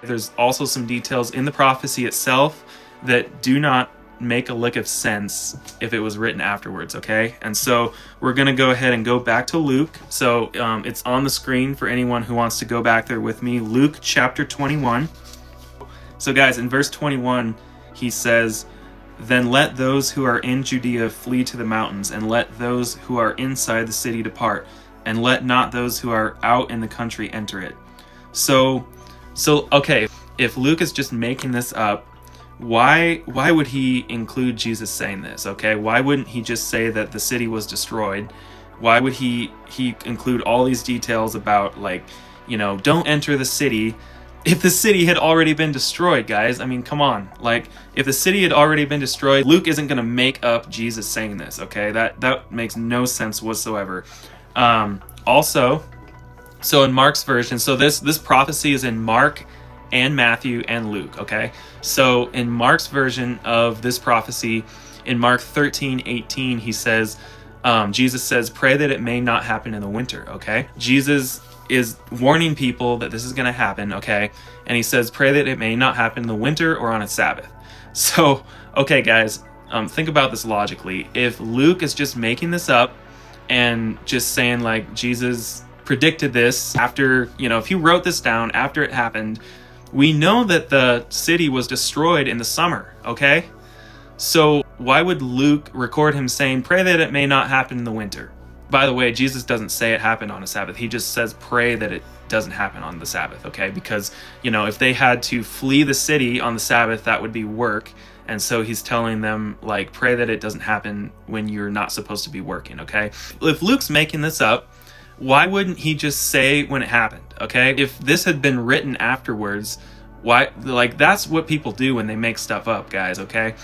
There's also some details in the prophecy itself that do not make a lick of sense if it was written afterwards, okay? And so we're going to go ahead and go back to Luke. So it's on the screen for anyone who wants to go back there with me. Luke chapter 21. So guys, in verse 21, he says, "Then let those who are in Judea flee to the mountains, and let those who are inside the city depart, and let not those who are out in the country enter it." So okay, if Luke is just making this up, why would he include Jesus saying this? Okay, why wouldn't he just say that the city was destroyed? Why would he include all these details about, like, don't enter the city if the city had already been destroyed, guys? I mean, come on. Like, if the city had already been destroyed, Luke isn't going to make up Jesus saying this, okay? That makes no sense whatsoever. Also, so in Mark's version, so this prophecy is in Mark and Matthew and Luke, okay? So in Mark's version of this prophecy, in Mark 13:18, he says, Jesus says, "Pray that it may not happen in the winter," okay? Jesus is warning people that this is going to happen, okay? And he says, "Pray that it may not happen in the winter or on a Sabbath." So, okay, guys, think about this logically. If Luke is just making this up and just saying, like, Jesus predicted this after, if he wrote this down after it happened, we know that the city was destroyed in the summer, okay? So why would Luke record him saying, "Pray that it may not happen in the winter"? By the way, Jesus doesn't say it happened on a Sabbath. He just says, pray that it doesn't happen on the Sabbath, okay? Because, if they had to flee the city on the Sabbath, that would be work. And so he's telling them, like, pray that it doesn't happen when you're not supposed to be working, okay? If Luke's making this up, why wouldn't he just say when it happened, okay? If this had been written afterwards, why, like, that's what people do when they make stuff up, guys, okay?